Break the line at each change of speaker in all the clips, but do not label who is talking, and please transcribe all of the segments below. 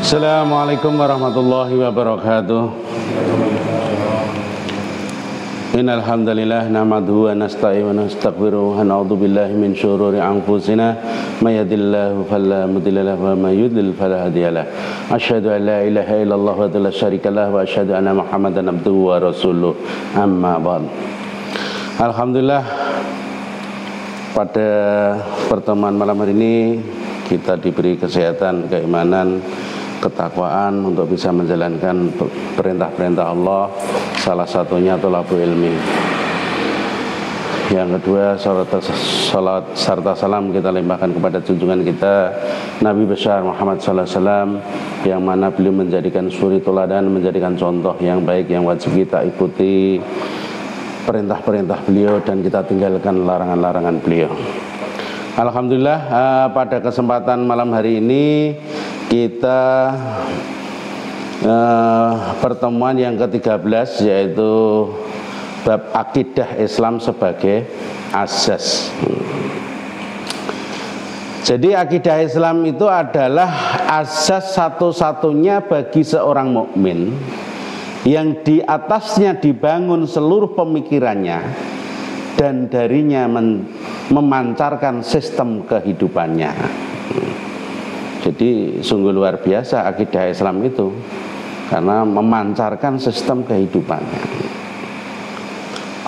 Assalamualaikum warahmatullahi wabarakatuh. Innal hamdalillah nahmaduhu wa nasta'inuhu wa nastaghfiruh wa na'udzu billahi min syururi anfusina may yahdihillahu fala mudilla lahu wa may yudlil fala hadiyalah. Asyhadu an la ilaha illallah wa la syarika lah wa asyhadu anna Muhammadan abduhu wa rasuluh. Amma ba'd. Alhamdulillah, pada pertemuan malam hari ini kita diberi kesehatan, keimanan, ketakwaan untuk bisa menjalankan perintah-perintah Allah, salah satunya thalabul ilmi. Yang kedua, salat serta salam kita limpahkan kepada junjungan kita Nabi besar Muhammad sallallahu alaihi wasallam, yang mana beliau menjadikan suri teladan, menjadikan contoh yang baik yang wajib kita ikuti, perintah-perintah beliau dan kita tinggalkan larangan-larangan beliau. Alhamdulillah, pada kesempatan malam hari ini kita pertemuan yang ke-13, yaitu bab akidah Islam sebagai asas. Jadi akidah Islam itu adalah asas satu-satunya bagi seorang mukmin yang di atasnya dibangun seluruh pemikirannya dan darinya memancarkan sistem kehidupannya. Jadi sungguh luar biasa akidah Islam itu, karena memancarkan sistem kehidupannya.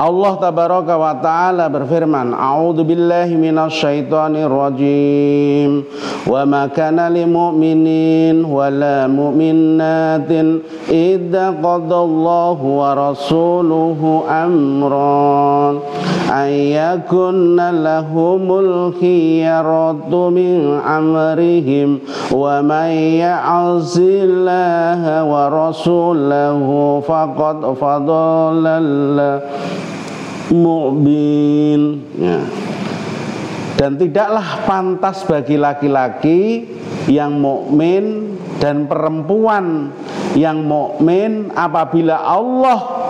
Allah tabaraka wa ta'ala berfirman, A'udzu billahi minasyaitonir rajim. Wa ma kana lil mu'minin wala mu'minatin idza qadallahu wa rasuluhu amran ayyakunna lahumul khiyaratu min amrihim wa may ya'sillaha wa rasulahu faqad fadalla mu'min. Ya. Dan tidaklah pantas bagi laki-laki yang mukmin dan perempuan yang mukmin apabila Allah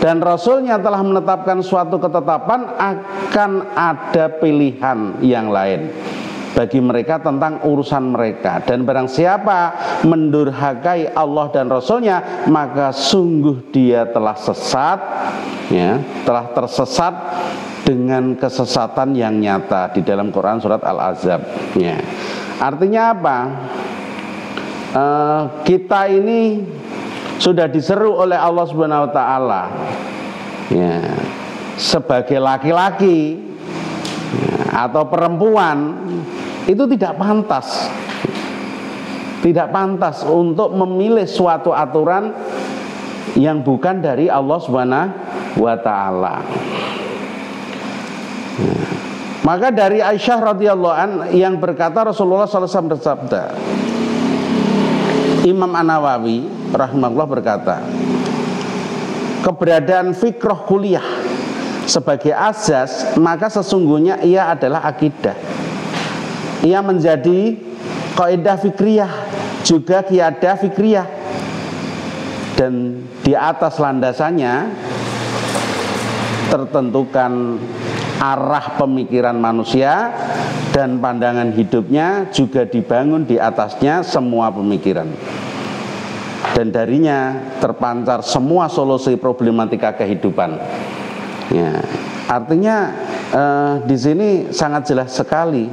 dan Rasulnya telah menetapkan suatu ketetapan akan ada pilihan yang lain bagi mereka tentang urusan mereka, dan barang siapa mendurhakai Allah dan Rasulnya maka sungguh dia telah sesat, ya, telah tersesat dengan kesesatan yang nyata di dalam Quran surat Al-Ahzab. Ya. Artinya apa? Kita ini sudah diseru oleh Allah Subhanahu wa taala, ya, sebagai laki-laki, ya, atau perempuan itu tidak pantas untuk memilih suatu aturan yang bukan dari Allah Subhanahu wa taala. Maka dari Aisyah radhiyallahu an yang berkata Rasulullah sallallahu alaihi wasallam bersabda, Imam An-Nawawi rahimahullah berkata, keberadaan fikrah kuliah sebagai asas maka sesungguhnya ia adalah akidah. Ia menjadi kaidah fikriyah, juga qiyadah fikriyah, dan di atas landasannya tertentukan arah pemikiran manusia dan pandangan hidupnya juga dibangun di atasnya semua pemikiran, dan darinya terpancar semua solusi problematika kehidupan. Ya, artinya di sini sangat jelas sekali,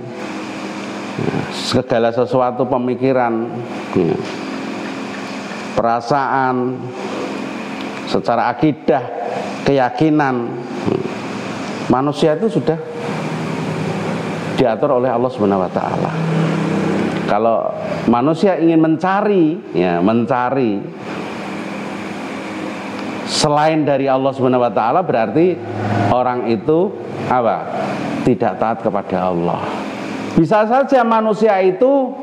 segala sesuatu pemikiran, ya, perasaan, secara akidah, keyakinan, manusia itu sudah diatur oleh Allah Subhanahu wa taala. Kalau manusia ingin mencari selain dari Allah Subhanahu wa taala, berarti orang itu apa? Tidak taat kepada Allah. Bisa saja manusia itu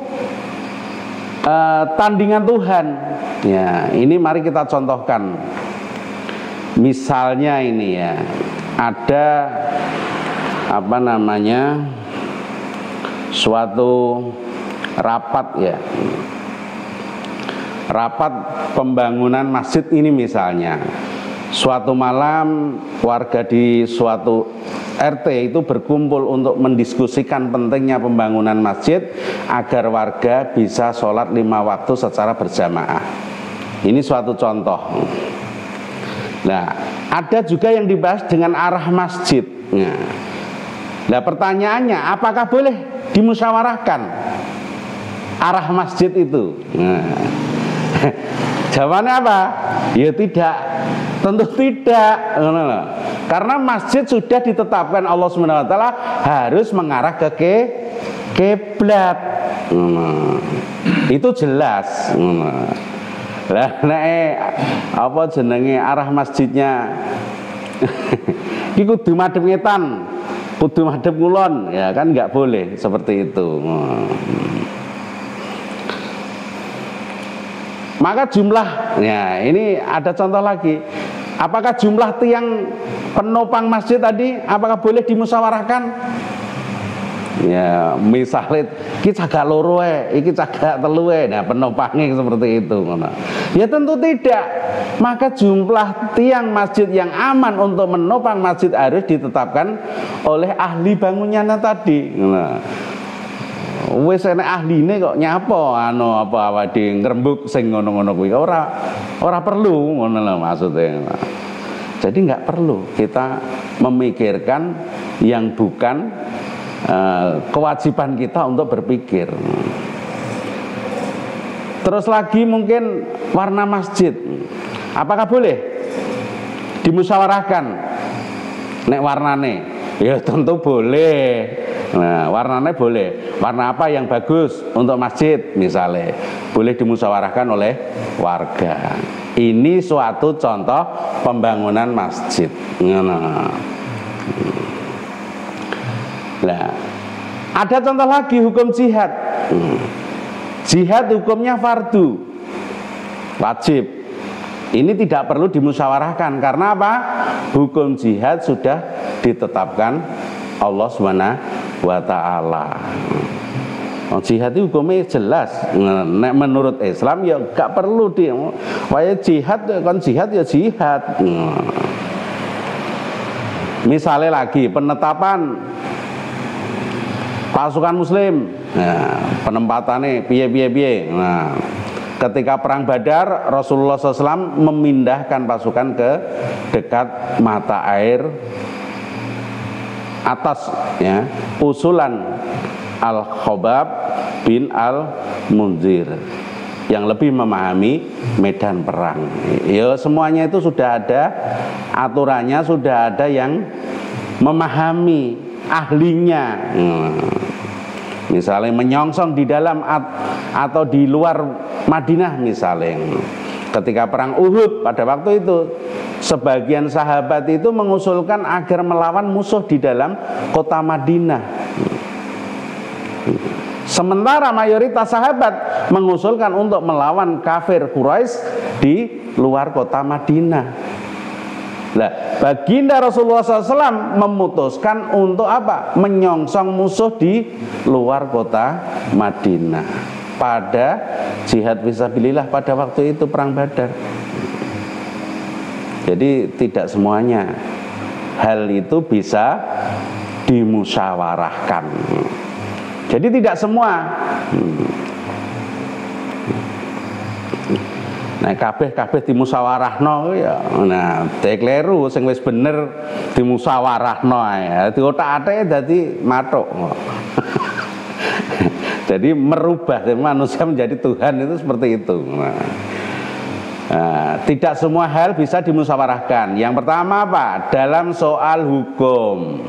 tandingan Tuhan. Ya, ini mari kita contohkan. Misalnya ini, ya, ada suatu rapat, ya, rapat pembangunan masjid ini misalnya. Suatu malam warga di suatu RT itu berkumpul untuk mendiskusikan pentingnya pembangunan masjid agar warga bisa sholat 5 waktu secara berjamaah. Ini suatu contoh. Nah, ada juga yang dibahas dengan arah masjid. Nah, pertanyaannya, apakah boleh dimusyawarahkan arah masjid itu? Nah, jawabannya apa? Ya tidak, tentu tidak. Karena masjid sudah ditetapkan Allah SWT harus mengarah ke kiblat. Itu jelas. Lah apa jenenge arah masjidnya iki kudu madhep ngetan, kudu madhep kulon, ya kan nggak boleh seperti itu. Maka jumlah, ya ini ada contoh lagi. Apakah jumlah tiang penopang masjid tadi apakah boleh dimusyawarahkan? Ya, misalnya iki cagak loro iki cagak telu nah penopangnya seperti itu. Ya tentu tidak. Maka jumlah tiang masjid yang aman untuk menopang masjid harus ditetapkan oleh ahli bangunannya tadi. Wis enek ahline kok nyapa apa awake ngrembug sing ngono-ngono kuwi ora perlu ngono lho maksudnya. Jadi nggak perlu kita memikirkan yang bukan kewajiban kita untuk berpikir. Terus lagi mungkin warna masjid, apakah boleh dimusyawarahkan nek warnane? Ya tentu boleh. Nah, warnanya boleh. Warna apa yang bagus untuk masjid misalnya boleh dimusyawarahkan oleh warga. Ini suatu contoh pembangunan masjid. Nah, ada contoh lagi hukum jihad. Jihad hukumnya fardu, wajib. Ini tidak perlu dimusyawarahkan karena apa? Hukum jihad sudah ditetapkan Allah SWT. Jihad itu hukumnya jelas. Nek menurut Islam ya gak perlu jihad kan jihad ya jihad. Misalnya lagi penetapan pasukan muslim, nah, penempatannya piye. Nah, ketika perang Badar Rasulullah SAW memindahkan pasukan ke dekat mata air atas, ya, usulan Al-Khobab bin Al-Munzir yang lebih memahami medan perang. Ya semuanya itu sudah ada aturannya, sudah ada yang memahami, ahlinya. Misalnya menyongsong di dalam atau di luar Madinah misalnya. Ketika perang Uhud pada waktu itu sebagian sahabat itu mengusulkan agar melawan musuh di dalam kota Madinah. Sementara mayoritas sahabat mengusulkan untuk melawan kafir Quraisy di luar kota Madinah. Nah, baginda Rasulullah SAW memutuskan untuk apa? Menyongsong musuh di luar kota Madinah pada jihad fisabilillah pada waktu itu perang Badar. Jadi tidak semuanya hal itu bisa dimusyawarahkan. Jadi tidak semua. Nah, kabeh dimusyawarahno ya. Nah, dekleru sing wis bener dimusyawarahno ae. Dadi otak-atike dadi mathuk. Jadi merubah manusia menjadi Tuhan itu seperti itu. Nah, tidak semua hal bisa dimusyawarahkan. Yang pertama apa? Dalam soal hukum.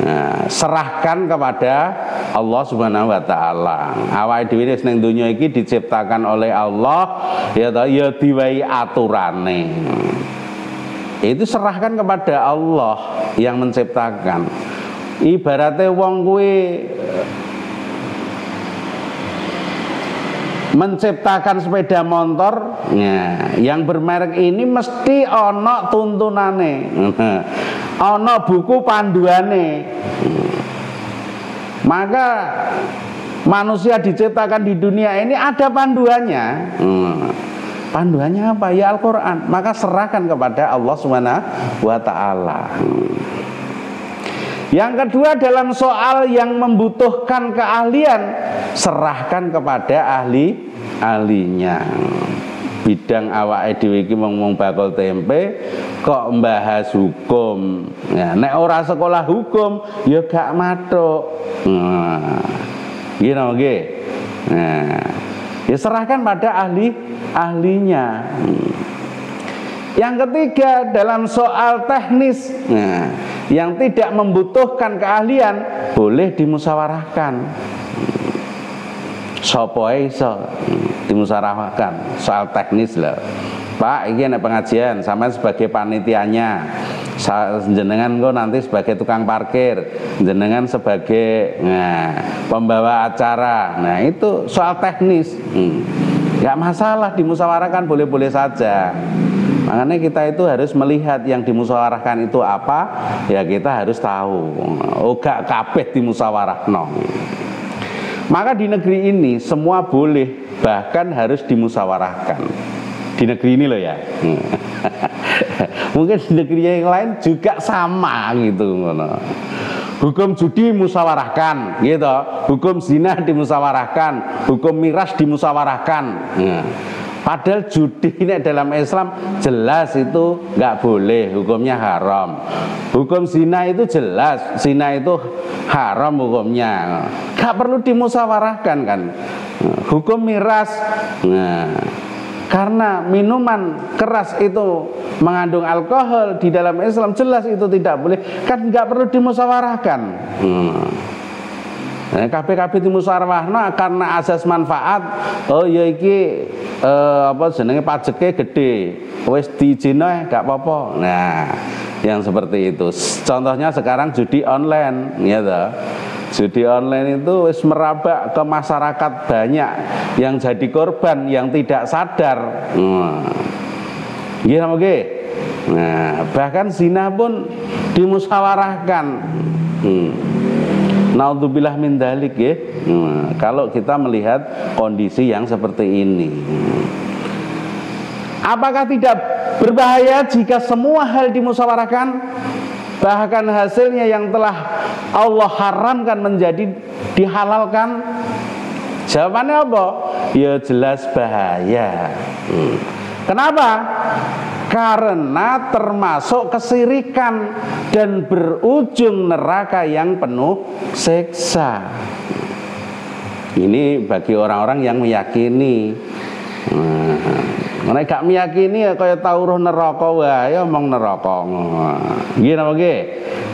Nah, serahkan kepada Allah Subhanahu wa taala. Awake dhewe ning donya iki diciptakan oleh Allah ya diwai aturane. Itu serahkan kepada Allah yang menciptakan. Ibaratnya wong kuwi menciptakan sepeda motor, ya, yang bermerek ini mesti ono tuntunane, ono buku panduane. Maka manusia diciptakan di dunia ini ada panduannya. Panduannya apa? Ya Al-Quran. Maka serahkan kepada Allah Subhanahu wa ta'ala. Yang kedua, dalam soal yang membutuhkan keahlian, serahkan kepada ahlinya. Bidang awake dhewe iki mung bakul tempe kok membahas hukum. Ya, nek ora sekolah hukum ya gak mathuk. Nggih. Nah, ya serahkan pada ahlinya. Yang ketiga, dalam soal teknis, yang tidak membutuhkan keahlian, boleh dimusyawarahkan. Sopo iso dimusyawarahkan soal teknis lah. Pak, ini ada pengajian, sama sebagai panitianya, jenengan kok nanti sebagai tukang parkir, jenengan sebagai pembawa acara. Nah itu soal teknis, nggak masalah dimusyawarahkan, boleh-boleh saja. Makanya kita itu harus melihat yang dimusyawarahkan itu apa, ya kita harus tahu. Oh gak kabeh dimusyawarahno. Maka di negeri ini semua boleh, bahkan harus dimusyawarahkan. Di negeri ini loh ya. Mungkin di negeri yang lain juga sama gitu. Hukum judi musyawarahkan, gitu. Hukum zina dimusyawarahkan, hukum miras dimusyawarahkan. Padahal judi ini dalam Islam jelas itu nggak boleh, hukumnya haram. Hukum zina itu jelas, zina itu haram hukumnya. Nggak perlu dimusyawarahkan kan. Hukum miras, karena minuman keras itu mengandung alkohol di dalam Islam jelas itu tidak boleh, kan nggak perlu dimusyawarahkan. KPKB dimusyawarahno karena asas manfaat. Oh ya iki jenenge pajeke gede, wis diijino gak apa-apa. Nah, yang seperti itu. Contohnya sekarang judi online, gitu. Judi online itu wis merabak ke masyarakat, banyak yang jadi korban yang tidak sadar. Nggih. Nah, bahkan zina pun dimusyawarahkan. Naudzubillah min dzalik ya. Kalau kita melihat kondisi yang seperti ini, apakah tidak berbahaya jika semua hal dimusyawarahkan, bahkan hasilnya yang telah Allah haramkan menjadi dihalalkan? Jawabannya apa? Ya jelas bahaya. Kenapa? Karena termasuk kesirikan dan berujung neraka yang penuh siksa. Ini bagi orang-orang yang meyakini. Nek gak meyakini ya kaya tau roh neraka wae omong neraka. Nggih napa nggih?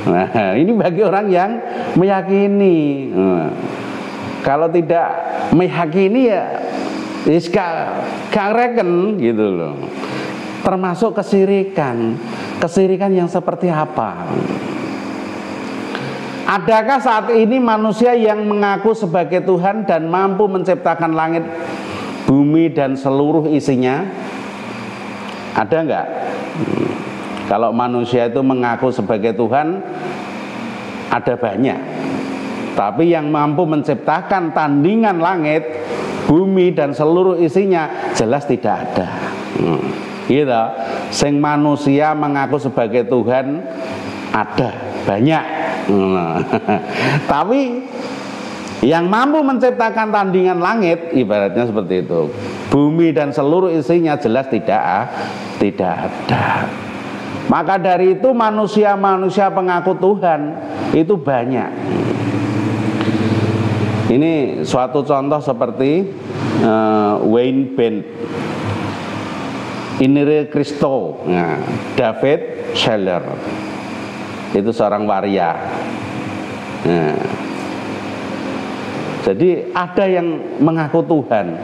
Nah, ini bagi orang yang meyakini. Kalau tidak meyakini ya wis gak reken gitu loh. Termasuk kesirikan. Kesirikan yang seperti apa? Adakah saat ini manusia yang mengaku sebagai Tuhan dan mampu menciptakan langit, bumi dan seluruh isinya? Ada enggak? Kalau manusia itu mengaku sebagai Tuhan, ada banyak. Tapi yang mampu menciptakan tandingan langit, bumi dan seluruh isinya jelas tidak ada. Gitu. Sing manusia mengaku sebagai Tuhan ada banyak. Tapi yang mampu menciptakan tandingan langit, ibaratnya seperti itu, bumi dan seluruh isinya jelas tidak ada. Maka dari itu manusia-manusia pengaku Tuhan itu banyak. Ini suatu contoh seperti Wayne Bent, Inire Cristo, David Scheller, itu seorang waria. Jadi ada yang mengaku Tuhan.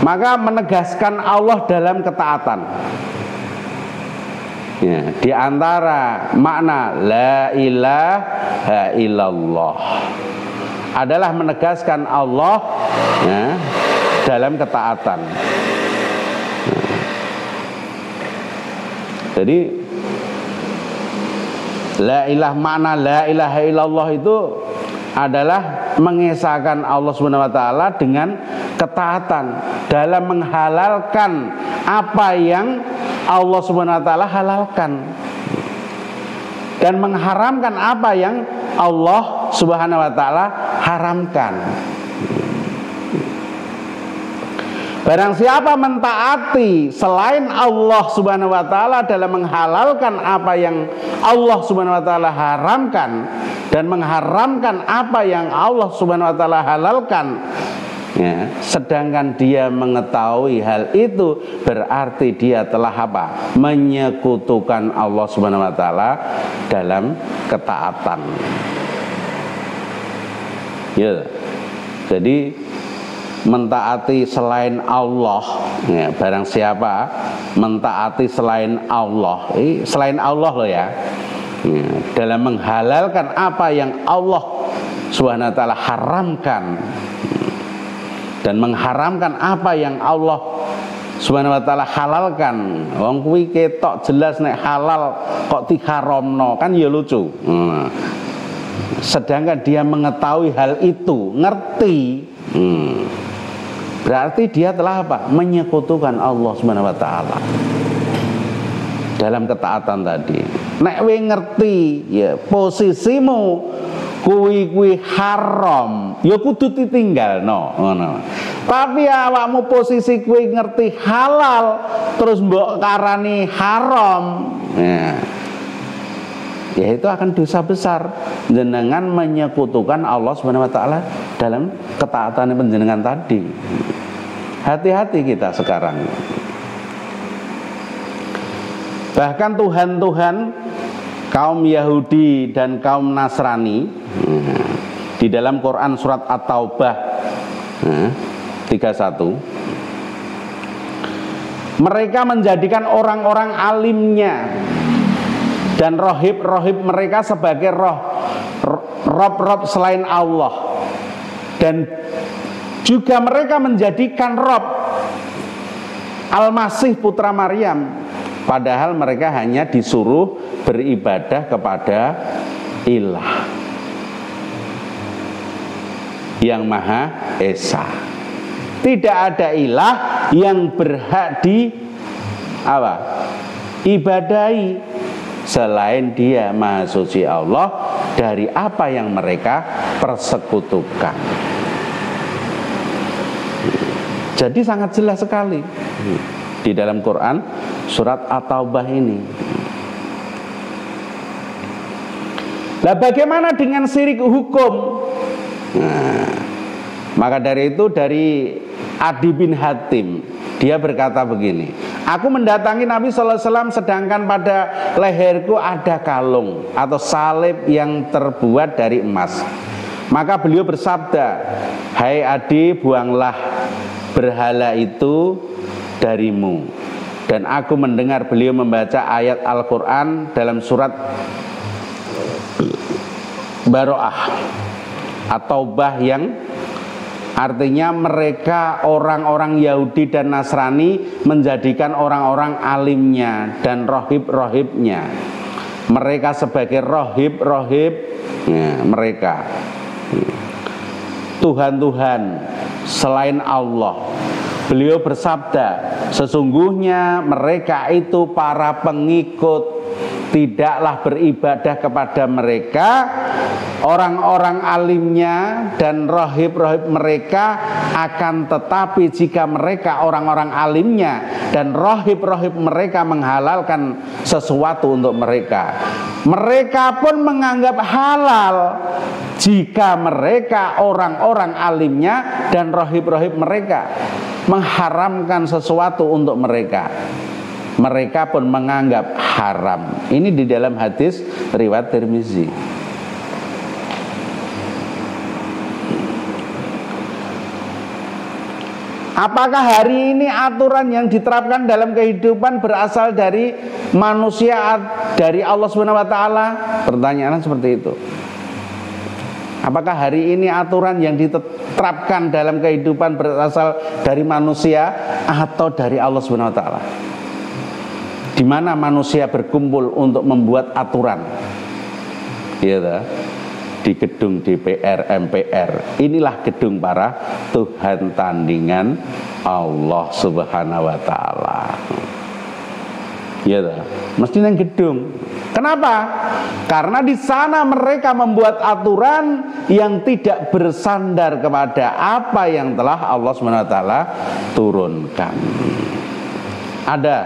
Maka menegaskan Allah dalam ketaatan. Ya, di antara makna la ilaha illallah adalah menegaskan Allah ya, dalam ketaatan. Jadi makna la ilaha illallah itu adalah mengesahkan Allah Subhanahu wa taala dengan ketaatan dalam menghalalkan apa yang Allah Subhanahu wa taala halalkan dan mengharamkan apa yang Allah Subhanahu wa taala haramkan. Barang siapa mentaati selain Allah Subhanahu wa taala dalam menghalalkan apa yang Allah Subhanahu wa taala haramkan dan mengharamkan apa yang Allah Subhanahu wa taala halalkan, ya, sedangkan dia mengetahui hal itu, berarti dia telah apa? Menyekutukan Allah Subhanahu wa taala dalam ketaatan. Ya. Jadi mentaati selain Allah, ya, barang siapa mentaati selain Allah, selain Allah loh ya, dalam menghalalkan apa yang Allah Subhanahu wa taala haramkan dan mengharamkan apa yang Allah Subhanahu wa taala halalkan. Wong kuwi ketok jelas nek halal kok diharamno, kan ya lucu. Sedangkan dia mengetahui hal itu, ngerti, berarti dia telah apa? Menyekutukan Allah Subhanahu wa taala dalam ketaatan tadi. Nek we ngerti ya posisimu kuwi haram, ya kudu ditinggalno ngono. Tapi awakmu posisi kuwi ngerti halal terus mbok karani haram, ya itu akan dosa besar. Jenengan menyekutukan Allah Subhanahu wa taala dalam ketaatan panjenengan tadi. Hati-hati kita sekarang. Bahkan Tuhan-Tuhan kaum Yahudi dan kaum Nasrani di dalam Quran surat At-Taubah 31, mereka menjadikan orang-orang alimnya dan rohib-rohib mereka sebagai rob-rob selain Allah, dan juga mereka menjadikan Rob Al-Masih putra Maryam, padahal mereka hanya disuruh beribadah kepada Ilah yang Maha Esa. Tidak ada ilah yang berhak ibadahi selain Dia Maha Suci Allah dari apa yang mereka persekutukan. Jadi sangat jelas sekali di dalam Quran surat At-Taubah ini. Nah, bagaimana dengan syirik hukum? Maka dari itu, dari Adi bin Hatim, dia berkata begini, aku mendatangi Nabi SAW sedangkan pada leherku ada kalung atau salib yang terbuat dari emas. Maka beliau bersabda, hai Adi, buanglah berhala itu darimu. Dan aku mendengar beliau membaca ayat Al-Quran dalam surat Baro'ah atau Taubah, yang artinya mereka orang-orang Yahudi dan Nasrani menjadikan orang-orang alimnya dan rohib-rohibnya mereka sebagai rohib-rohib mereka, Tuhan-Tuhan selain Allah. Beliau bersabda, sesungguhnya mereka itu para pengikut tidaklah beribadah kepada mereka, orang-orang alimnya dan rohib-rohib mereka, akan tetapi jika mereka orang-orang alimnya dan rohib-rohib mereka menghalalkan sesuatu untuk mereka, mereka pun menganggap halal jika mereka orang-orang alimnya dan rohib-rohib mereka mengharamkan sesuatu untuk mereka, mereka pun menganggap haram. Ini di dalam hadis riwayat Tirmizi. Apakah hari ini aturan yang diterapkan dalam kehidupan berasal dari manusia, dari Allah Subhanahu wa taala? Pertanyaannya seperti itu. Apakah hari ini aturan yang diterapkan dalam kehidupan berasal dari manusia atau dari Allah Subhanahu wa taala? Di mana manusia berkumpul untuk membuat aturan, ya, di gedung DPR, MPR. Inilah gedung para Tuhan tandingan Allah Subhanahu wa taala. Ya, mesti nang gedung. Kenapa? Karena di sana mereka membuat aturan yang tidak bersandar kepada apa yang telah Allah Subhanahu wa taala turunkan. Ada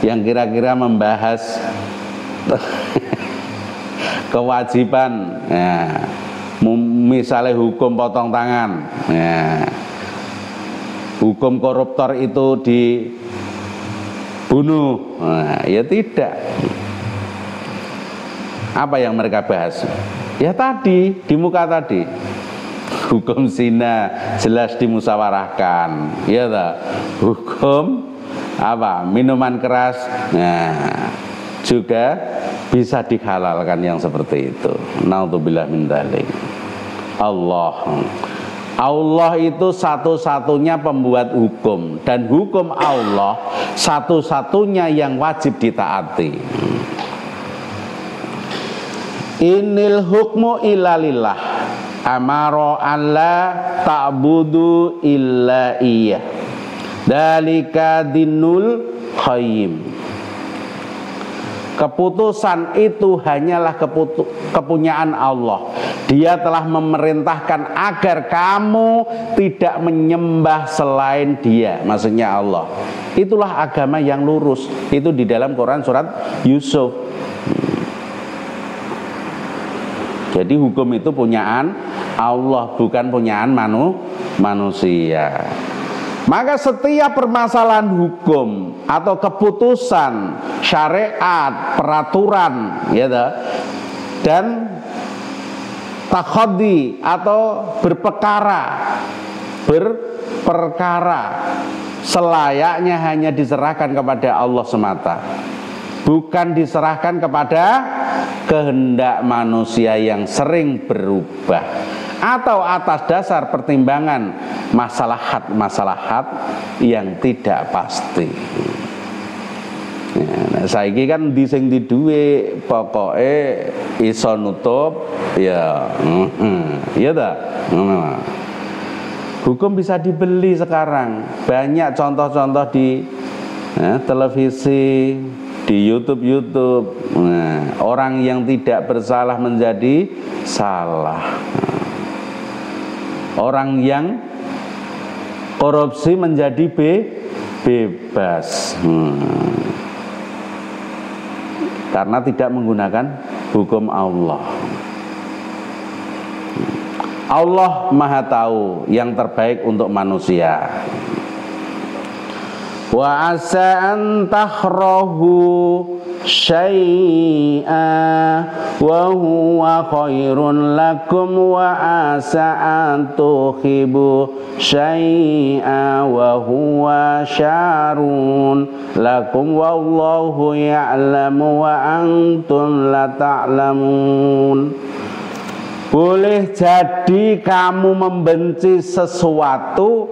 yang kira-kira membahas kewajiban, ya, misalnya hukum potong tangan, ya, hukum koruptor itu dibunuh, nah, ya tidak. Apa yang mereka bahas? Ya tadi, di muka tadi, hukum zina jelas dimusyawarahkan, ya tak? Hukum apa? Minuman keras, nah, juga bisa dihalalkan yang seperti itu. Naudzubillah min dzalik. Allah itu satu-satunya pembuat hukum, dan hukum Allah satu-satunya yang wajib ditaati. Inil hukmu illa lillah amara alla ta'budu illa iyyah dzalika dinul qayyim. Keputusan itu hanyalah kepunyaan Allah. Dia telah memerintahkan agar kamu tidak menyembah selain Dia, maksudnya Allah. Itulah agama yang lurus. Itu di dalam Quran surat Yusuf. Jadi hukum itu punyaan Allah, bukan punyaan manusia. Maka setiap permasalahan hukum atau keputusan syariat, peraturan, ya, dan takhaddi atau berperkara selayaknya hanya diserahkan kepada Allah semata, bukan diserahkan kepada kehendak manusia yang sering berubah atau atas dasar pertimbangan maslahat yang tidak pasti. Nah, saiki kan di sing di duwe pokoke iso nutup ya, iya ta? Hukum bisa dibeli sekarang. Banyak contoh-contoh di televisi, di YouTube. Nah, orang yang tidak bersalah menjadi salah. Orang yang korupsi menjadi bebas. Karena tidak menggunakan hukum Allah. Allah Maha tahu yang terbaik untuk manusia. Wa asa an takhrahu syai'a wa huwa khairun lakum wa asa an tuhibu syai'a wa huwa syarrun lakum wallahu ya'lamu wa antum la ta'lamun. Boleh jadi kamu membenci sesuatu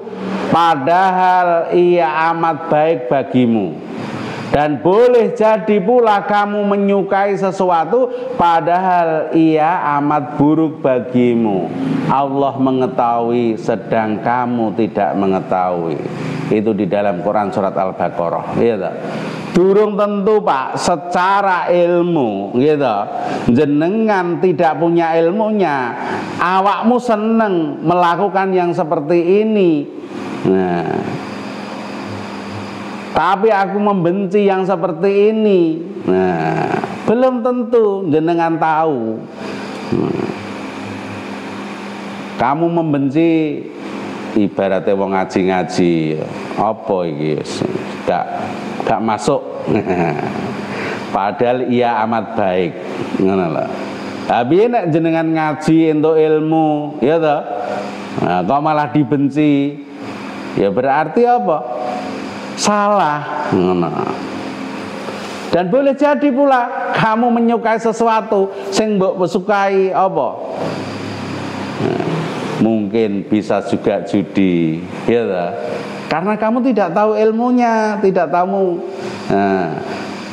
padahal ia amat baik bagimu, dan boleh jadi pula kamu menyukai sesuatu padahal ia amat buruk bagimu. Allah mengetahui sedang kamu tidak mengetahui. Itu di dalam Quran surat Al-Baqarah, gitu. Durung tentu Pak secara ilmu, gitu. Jenengan tidak punya ilmunya, awakmu seneng melakukan yang seperti ini. Nah, tapi aku membenci yang seperti ini. Nah, belum tentu jenengan tahu. Kamu membenci ibaratnya wong ngaji-ngaji, apa iki? Gak masuk. Padahal ia amat baik. Ngono lho. Tapi nek jenengan ngaji entuk ilmu, ya toh? Nah, kok malah dibenci. Ya berarti apa? Salah. Dan boleh jadi pula kamu menyukai sesuatu sing mbok sukai apa? Mungkin bisa juga judi, ya toh? Karena kamu tidak tahu ilmunya, tidak tahu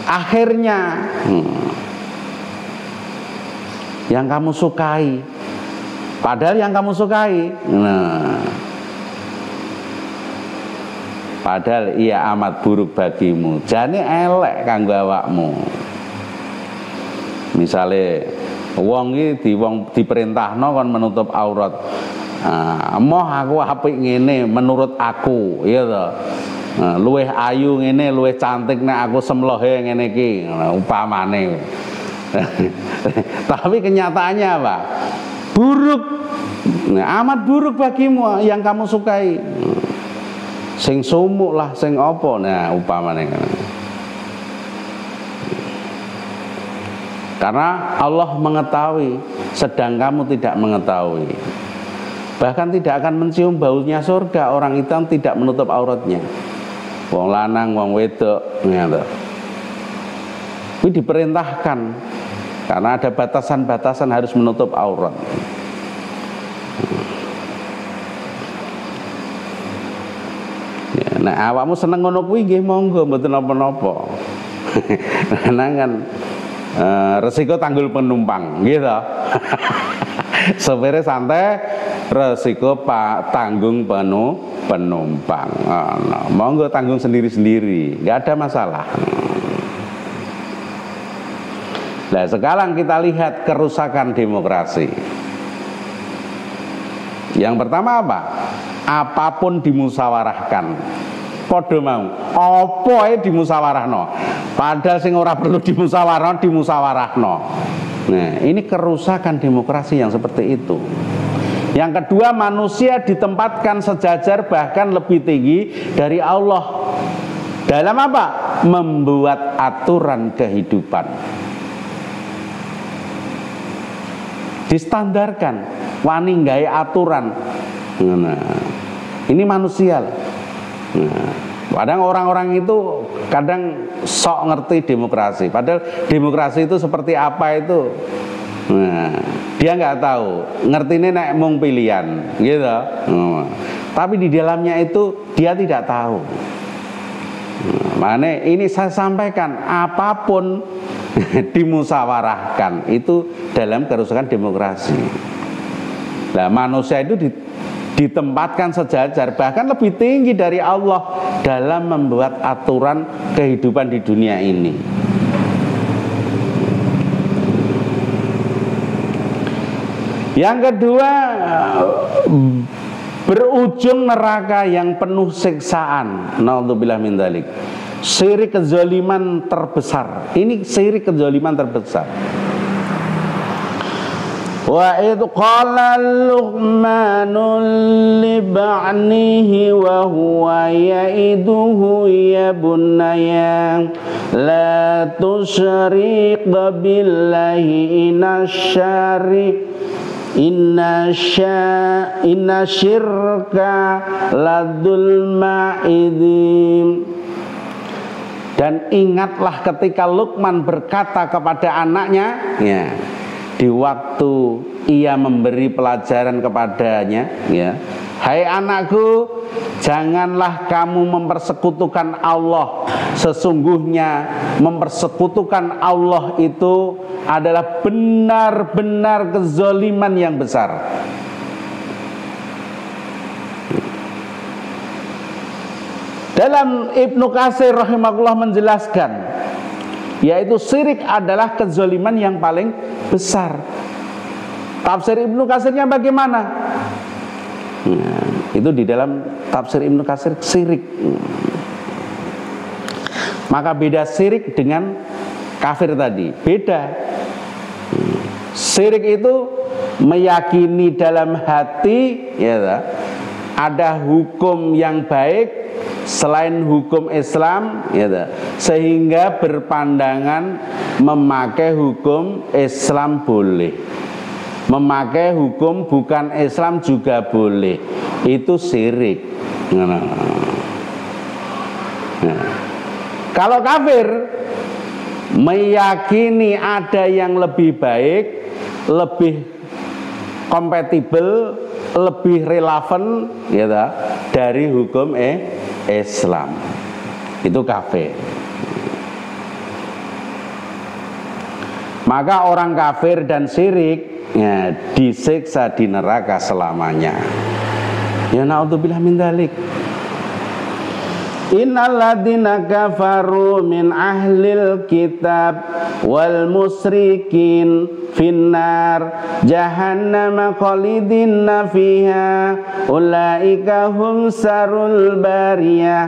akhirnya yang kamu sukai padahal yang kamu sukai. Nah, padahal ia amat buruk bagimu, jane elek kanggo awakmu. Misale wong iki diperintahno kon menutup aurat. Moh aku apik ngene menurut aku, iya to. Luwih ayu ngene, luwih cantik nek aku semlohe ngene iki, upamane. Tapi kenyataannya apa? Buruk. Nah, amat buruk bagimu yang kamu sukai. Sing sumuk lah, sing apa, nah upamane. Karena Allah mengetahui, sedang kamu tidak mengetahui. Bahkan tidak akan mencium baunya surga orang hitam tidak menutup auratnya. Wong lanang, wong wedok, ngene. Ini diperintahkan karena ada batasan-batasan harus menutup aurat. Nah, awakmu seneng ngono kuwi nggih monggo mboten napa-napa. Nang kan resiko tanggul penumpang, gitu. Sopirnya santai, resiko tanggung penumpang. Monggo tanggung sendiri-sendiri, nggak ada masalah. Nah, sekarang kita lihat kerusakan demokrasi. Yang pertama apa? Apapun dimusyawarahkan. Padha mau, apa ae dimusyawarahno. Padahal sing ora perlu dimusyawarahno. Nah, ini kerusakan demokrasi yang seperti itu. Yang kedua, manusia ditempatkan sejajar bahkan lebih tinggi dari Allah. Dalam apa? Membuat aturan kehidupan. Distandarkan, wani gawe aturan. Nah, ini manusia. Nah, kadang orang-orang itu kadang sok ngerti demokrasi, padahal demokrasi itu seperti apa itu, nah, dia nggak tahu, ngertinya nek mung pilihan, gitu. Tapi di dalamnya itu dia tidak tahu. Makanya ini saya sampaikan, apapun dimusyawarahkan itu dalam kerusakan demokrasi. Nah, manusia itu ditempatkan sejajar bahkan lebih tinggi dari Allah dalam membuat aturan kehidupan di dunia ini. Yang kedua, berujung neraka yang penuh siksaan. Naudzubillah min dzalik. Syirik kezaliman terbesar. Ini syirik kezaliman terbesar. Wa idh qala Luqmanu li ba'nihi wa huwa ya'iduhu ya bunayya la tusyrik billahi inna syirka ladzulma idzim. Dan ingatlah ketika Luqman berkata kepada anaknya, ya, di waktu ia memberi pelajaran kepadanya, ya, hai anakku, janganlah kamu mempersekutukan Allah. Sesungguhnya mempersekutukan Allah itu adalah benar-benar kezaliman yang besar. Dalam Ibnu Katsir rahimahullah menjelaskan, yaitu syirik adalah kezaliman yang paling besar. Tafsir Ibnu Katsirnya bagaimana? Nah, itu di dalam tafsir Ibnu Katsir syirik. Maka beda syirik dengan kafir tadi. Beda. Syirik itu meyakini dalam hati, ya, ada hukum yang baik selain hukum Islam, ya, sehingga berpandangan memakai hukum Islam boleh, memakai hukum bukan Islam juga boleh. Itu syirik. Nah, kalau kafir meyakini ada yang lebih baik, lebih kompatibel, lebih relevan, ya, dari hukum Islam, itu kafir. Maka orang kafir dan syirik ya, disiksa di neraka selamanya. Ya naudzubillah min dzalik. Innal ladzina kafaru min ahlil kitab wal musyrikin finnar jahannam khalidina fiha ulaika hum sarul bariyah.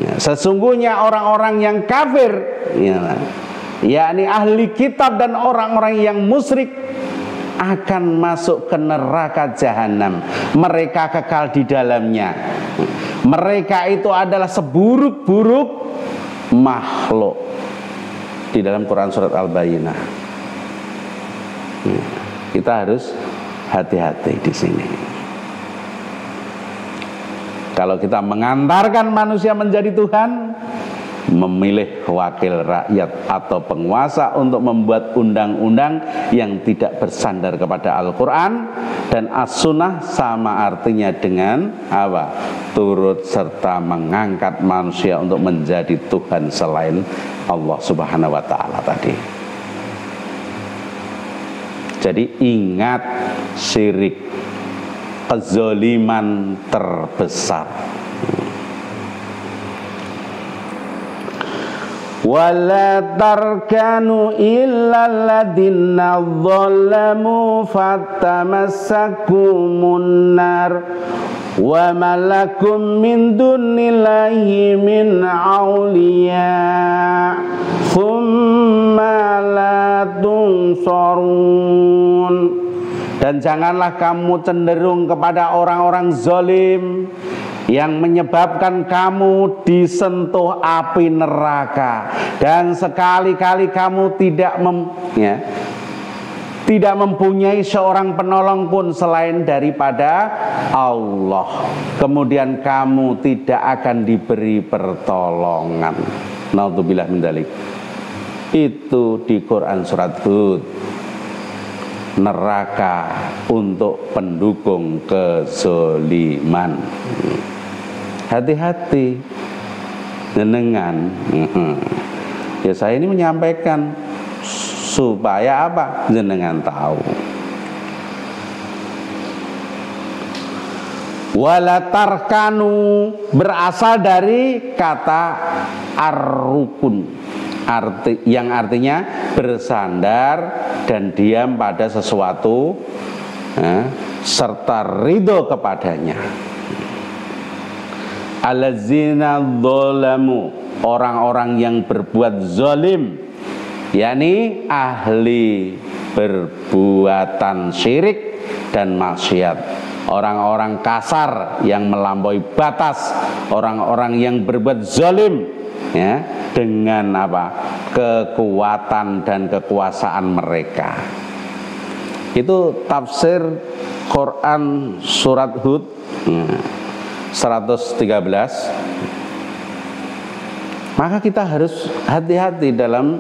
Ya, sesungguhnya orang-orang yang kafir, ya, yakni ahli kitab dan orang-orang yang musyrik akan masuk ke neraka jahanam. Mereka kekal di dalamnya. Mereka itu adalah seburuk-buruk makhluk. Di dalam Quran surat Al-Bayyinah. Kita harus hati-hati di sini. Kalau kita mengantarkan manusia menjadi Tuhan, memilih wakil rakyat atau penguasa untuk membuat undang-undang yang tidak bersandar kepada Al-Quran dan As-Sunnah, sama artinya dengan apa? Turut serta mengangkat manusia untuk menjadi Tuhan selain Allah Subhanahu wa Ta'ala tadi. Jadi ingat, syirik, kezaliman terbesar. Wala tarkanu illa ladinna dhalamu fatamassakumun nar wa malakum min dunillahi min awliya thumma la tunsarun. Dan janganlah kamu cenderung kepada orang-orang zalim yang menyebabkan kamu disentuh api neraka, dan sekali-kali kamu tidak mempunyai seorang penolong pun selain daripada Allah. Kemudian kamu tidak akan diberi pertolongan. Naudzubillah min dzalik. Itu di Quran surat Hud. Neraka untuk pendukung kezaliman. Hati-hati jenengan. Ya saya ini menyampaikan supaya apa? Jenengan tahu. Wala tarkanu berasal dari kata ar-rukun, yang artinya bersandar dan diam pada sesuatu, serta ridho kepadanya. Allazina dzalamu, orang-orang yang berbuat zalim, yakni ahli perbuatan syirik dan maksiat, orang-orang kasar yang melampaui batas, orang-orang yang berbuat zalim, ya, dengan apa? Kekuatan dan kekuasaan mereka. Itu tafsir Quran surat Hud 113. Maka kita harus hati-hati dalam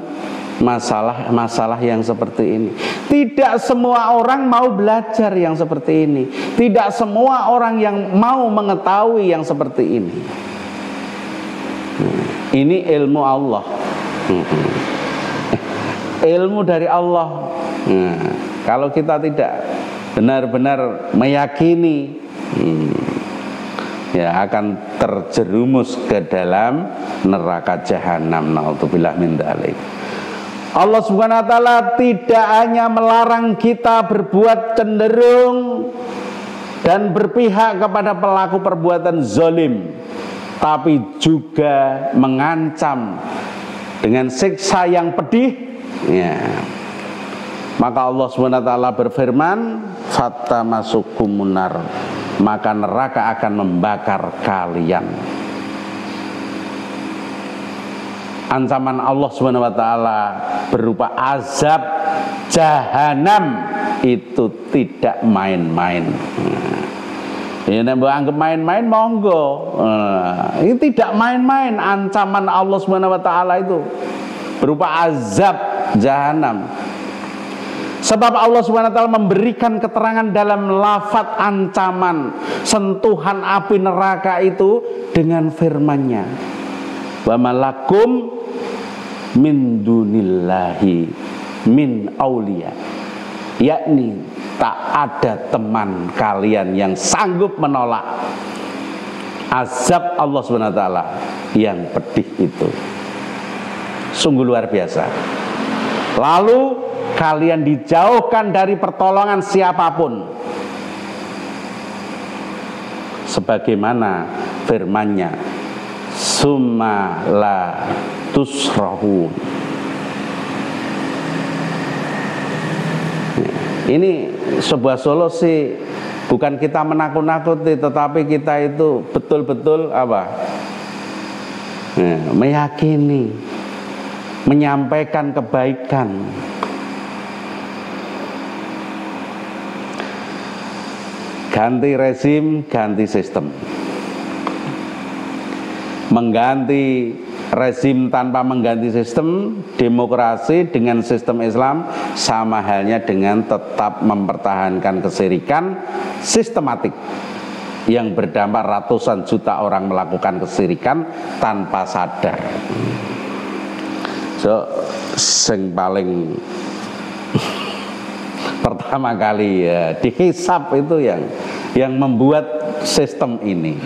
masalah yang seperti ini. Tidak semua orang mau belajar yang seperti ini. Tidak semua orang yang mau mengetahui yang seperti ini. Ini ilmu Allah. Ilmu dari Allah. Kalau kita tidak benar-benar meyakini, ya akan terjerumus ke dalam neraka jahanam. Naudzubillah min dzalik. Allah Subhanahu wa taala tidak hanya melarang kita berbuat cenderung dan berpihak kepada pelaku perbuatan zalim, tapi juga mengancam dengan siksa yang pedih, ya. Maka Allah Subhanahu wa taala berfirman, "Fatamasukumun nar," maka neraka akan membakar kalian. Ancaman Allah Subhanahu wa taala berupa azab jahanam itu tidak main-main. Ya, mbok anggap main-main monggo. Ini tidak main-main ancaman Allah Subhanahu wa taala itu berupa azab jahanam. Sebab Allah Subhanahu wa taala memberikan keterangan dalam lafaz ancaman sentuhan api neraka itu dengan firman-Nya, "Wa malakum min dunillahi min auliya." yakni tak ada teman kalian yang sanggup menolak azab Allah SWT yang pedih itu. Sungguh luar biasa. Lalu kalian dijauhkan dari pertolongan siapapun, sebagaimana firman-Nya, summa la tusrahun. Ini sebuah solusi, bukan kita menakut-nakuti, tetapi kita itu betul-betul apa? Meyakini, menyampaikan kebaikan. Ganti rezim, ganti sistem. Mengganti rezim tanpa mengganti sistem, demokrasi dengan sistem Islam sama halnya dengan tetap mempertahankan kesirikan sistematik yang berdampak ratusan juta orang melakukan kesirikan tanpa sadar. So, sing paling pertama kali ya dihisab itu yang membuat sistem ini.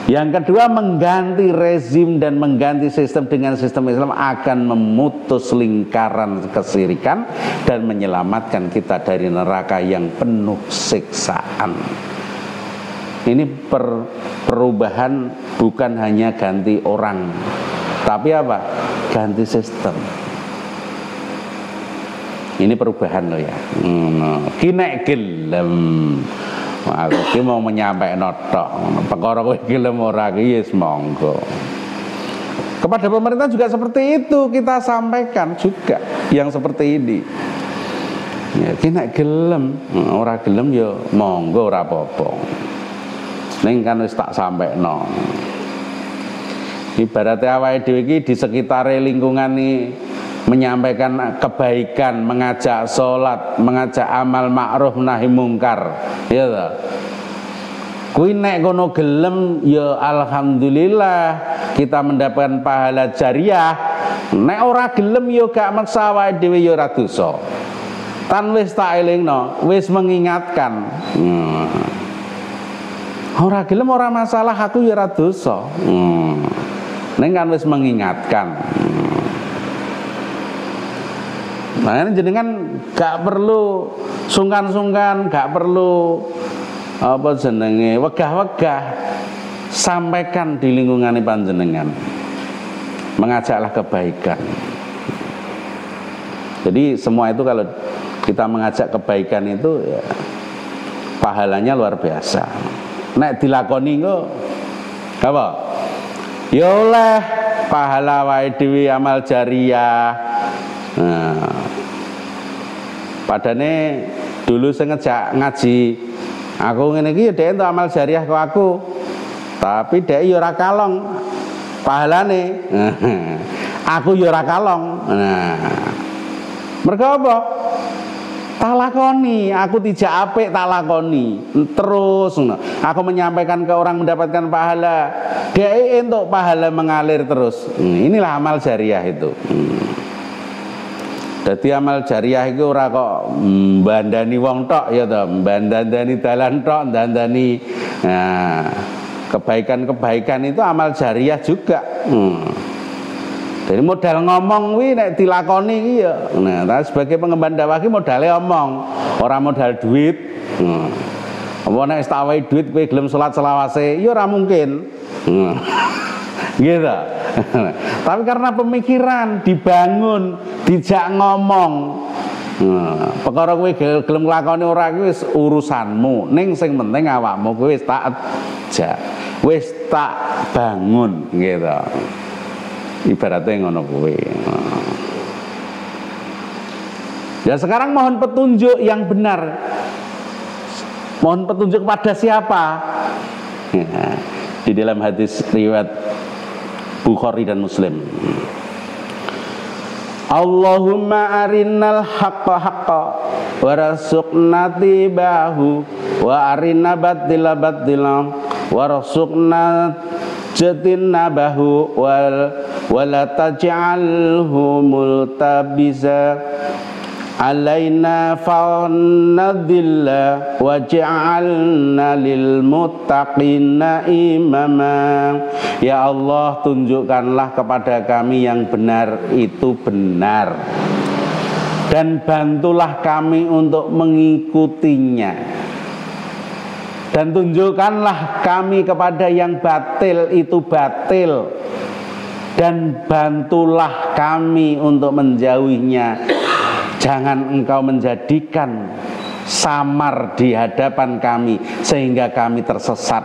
Yang kedua, mengganti rezim dan mengganti sistem dengan sistem Islam akan memutus lingkaran kesirikan dan menyelamatkan kita dari neraka yang penuh siksaan. Ini perubahan bukan hanya ganti orang, tapi apa? Ganti sistem. Ini perubahan loh ya. Kinek gelem. Aku mau menyampaikan notok. Perkara kowe gelem ora ki wis monggo. Kepada pemerintah juga seperti itu, kita sampaikan juga yang seperti ini. Ya, kinek gelem, ora gelem ya monggo ora apa-apa. Ning kan wis tak sampaikno. Ibaratnya awake dhewe iki di sekitar lingkungan ini menyampaikan kebaikan, mengajak sholat, mengajak amal ma'ruf nahi mungkar, ya toh. Kuwi nek kono gelem ya alhamdulillah kita mendapatkan pahala jariah. Nek ora gelem ya gak maksa awake dhewe ya ora dosa. Tan wis tak elingno, wis mengingatkan. Ora gelem ora masalah, aku ya ora dosa. Ning kan wis mengingatkan. Nah, ini jenengan gak perlu sungkan-sungkan, gak perlu apa jenenge wegah-wegah, sampaikan di lingkungan panjenengan, mengajaklah kebaikan. Jadi semua itu kalau kita mengajak kebaikan itu ya, pahalanya luar biasa. Nek dilakoni kok apa? Ya oleh pahala wae dhewe amal jariah. Nah, padane dulu saya ngejak ngaji, aku ngene iki ya dhek entuk amal jariah kok aku. Tapi dhek ya ora kalong pahalane. Aku ya ora kalong. Nah. Mergo apa? Tak lakoni, aku tidak apik tak lakoni. Terus aku menyampaikan ke orang mendapatkan pahala. Dhek entuk pahala mengalir terus. Inilah amal jariah itu. Jadi amal jariah itu ora kok mbandani wong tok ya toh, mbandani dalan tok, ndandani. Nah, kebaikan-kebaikan itu amal jariah juga. Jadi modal ngomong kuwi nek dilakoni iki ya. Nah, sebagai pengemban dakwah iki modale omong, ora modal duit. Apa nek tak wae duit kowe gelem salat selawase, ya ora mungkin. Gitu. Tapi karena pemikiran dibangun, dijak ngomong. Perkara kowe gelem nglakoni ora kuwi wis urusanmu. Ning sing penting awakmu kowe wis tak ajak, wis tak bangun gitu. Ibaratnya ngono kuwi. Ya sekarang mohon petunjuk yang benar. Mohon petunjuk pada siapa? Di dalam hadis riwayat Bukhari dan Muslim. Allahumma arinnal haqqa haqqa warzuqna tibahu wa arinna batila batila warzuqna jatinnabahu wal wala taj'alhu multabisa alaina fa'nadilla waj'alna lil muttaqina imama. Ya Allah, tunjukkanlah kepada kami yang benar itu benar, dan bantulah kami untuk mengikutinya, dan tunjukkanlah kami kepada yang batil itu batil, dan bantulah kami untuk menjauhinya. Jangan engkau menjadikan samar di hadapan kami sehingga kami tersesat,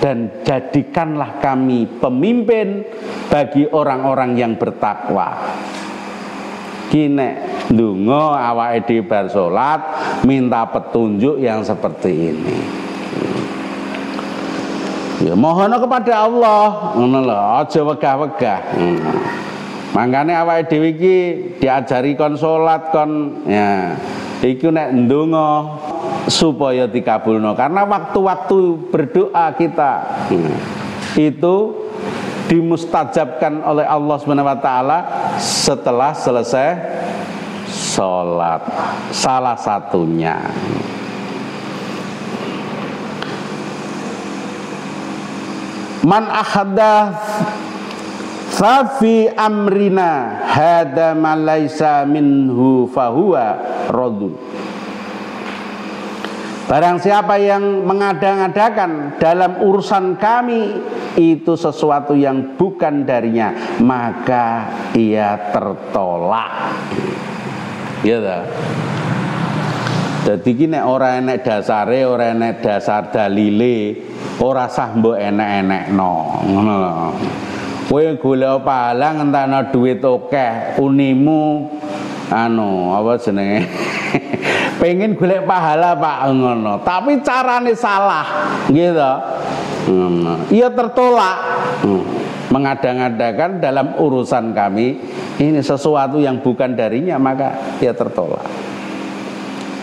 dan jadikanlah kami pemimpin bagi orang-orang yang bertakwa. Kine ndonga awake dhewe bar salat minta petunjuk yang seperti ini. Ya mohon kepada Allah, ngono lho, aja wegah-wegah. Mangkane awake dhewe iki diajari kon salat kon ya iku nek ndonga supaya dikabulno, karena waktu-waktu berdoa kita itu dimustajabkan oleh Allah Subhanahu wa taala setelah selesai salat. Salah satunya man ahadath fafi amrina hada ma laisa minhu fahuwa radun. Barang siapa yang mengada-ngadakan dalam urusan kami itu sesuatu yang bukan darinya, maka ia tertolak. Ya ta? Dadi iki nek ora enek dasare, ora enek dasar dalile, ora sah mbok enek-enekno, ngono lho. Kowe golek pahala ngentakno dhuwit akeh, unimu apa jenenge? Pengen golek pahala Pak ngono, tapi carane salah, gitu. Ia tertolak. Mengada-ngadakan dalam urusan kami ini sesuatu yang bukan darinya, maka ia tertolak.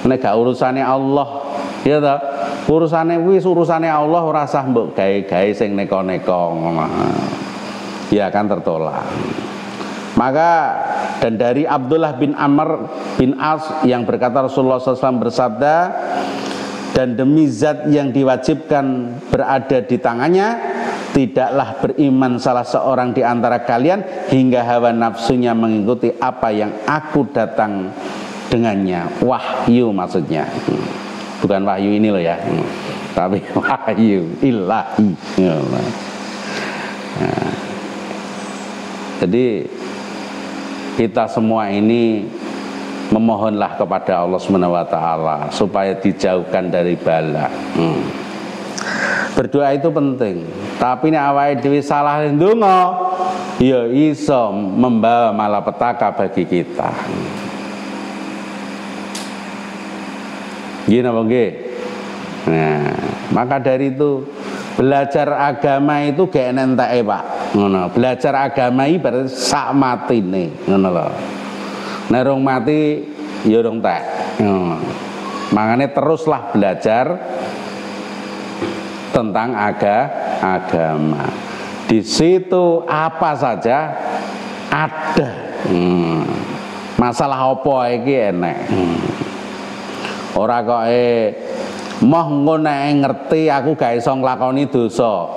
Nek gak urusane Allah, ya ta? Urusane Allah ora sah mbok gawe-gawe sing neko-neko ngono. Ya akan tertolak. Maka dan dari Abdullah bin Amr bin As yang berkata Rasulullah SAW bersabda, dan demi zat yang diwajibkan berada di tangannya, tidaklah beriman salah seorang di antara kalian hingga hawa nafsunya mengikuti apa yang aku datang dengannya. Wahyu maksudnya, bukan wahyu ini loh ya, tapi wahyu ilahi. Nah, jadi kita semua ini memohonlah kepada Allah Subhanahu wa taala supaya dijauhkan dari bala. Berdoa itu penting, tapi nek awake dhewe salah ndonga ya iso membawa malapetaka bagi kita. Nggih napa nggih? Nah, maka dari itu belajar agama itu gak enteke, Pak. Ngono. Belajar agama iki berarti sak matine, ngono lho. Nek rong mati ya rong tek. Makanya teruslah belajar tentang agama. Di situ apa saja ada. Masalah apa iki enek. Ora kok moh ngono ngerti aku gak iso nglakoni dosa.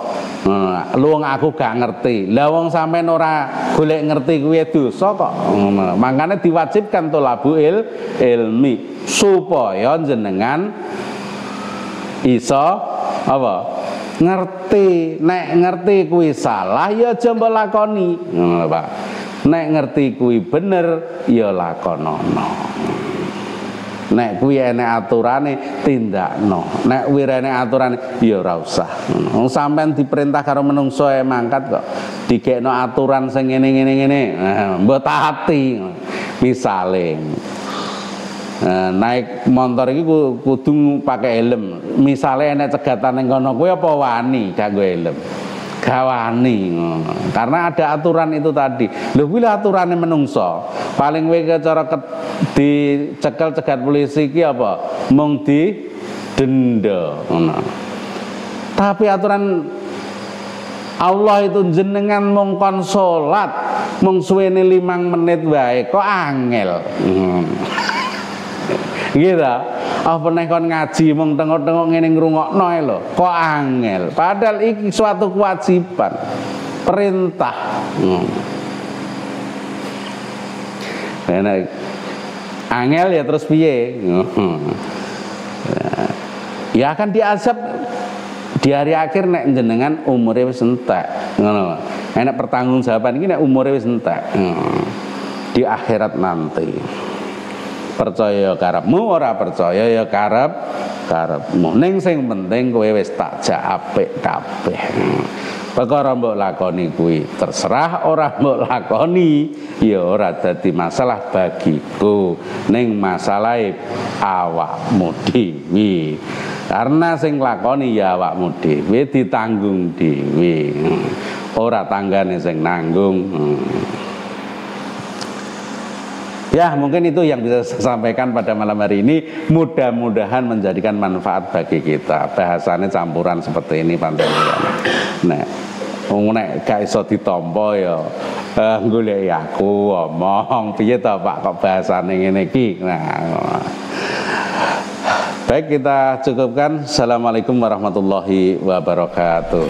Luwung aku gak ngerti. Lah wong sampean ora golek ngerti kuwi dosa kok. Makanya diwajibkan tolabul ilmi supaya jenengan iso apa? Ngerti. Nek ngerti kuwi salah ya aja mbok lakoni. Ngono Pak. Nek ngerti kuwi bener ya lakonono. Nek kuwi enek aturane tindakno. Nek kuwi enek aturane ya ora usah. Wong sampean diperintah karo menungso mangkat kok digekno aturan sing ngene-ngene. Mbok taati. Misale naik motor iki kudu pakai helm. Misale enek cegatan ning kono kuwi apa wani gak nggo helm? Gawani, karena ada aturan itu tadi. Lho kuwi aturane menungso. Paling wae cara dicekel cegat polisi iki apa? Mung di denda ngono. Tapi aturan Allah itu jenengan mung kon salat mung suwene 5 menit wae kok angel. Gitu. Apa nek kon ngaji mung tengok-tengok ngene ngrungokno ae lho, kok angel. Padahal iki suatu kewajiban, perintah. Nek angel ya terus piye? Ya akan diazab di hari akhir nek jenengan umure wis entek, ngono. Nek pertanggungjawaban iki nek umure wis entek. Di akhirat nanti. Percaya karepmu, ora percaya ya karepmu. Ning sing penting kowe wis tak jak apik kabeh. Perkara mbok lakoni kuwi terserah, ora mbok lakoni ya ora dadi masalah bagiku. Ning masalahe awakmu dhewe. Karena sing lakoni ya awakmu dhewe, ditanggung dhewe. Ora tanggane sing nanggung. Ya, mungkin itu yang bisa saya sampaikan pada malam hari ini. Mudah-mudahan menjadikan manfaat bagi kita. Bahasanya campuran seperti ini panjenengan. Nek gak iso ditampa ya golek aku omong piye to Pak kok bahasane ngene iki. Baik, kita cukupkan. Assalamualaikum warahmatullahi wabarakatuh.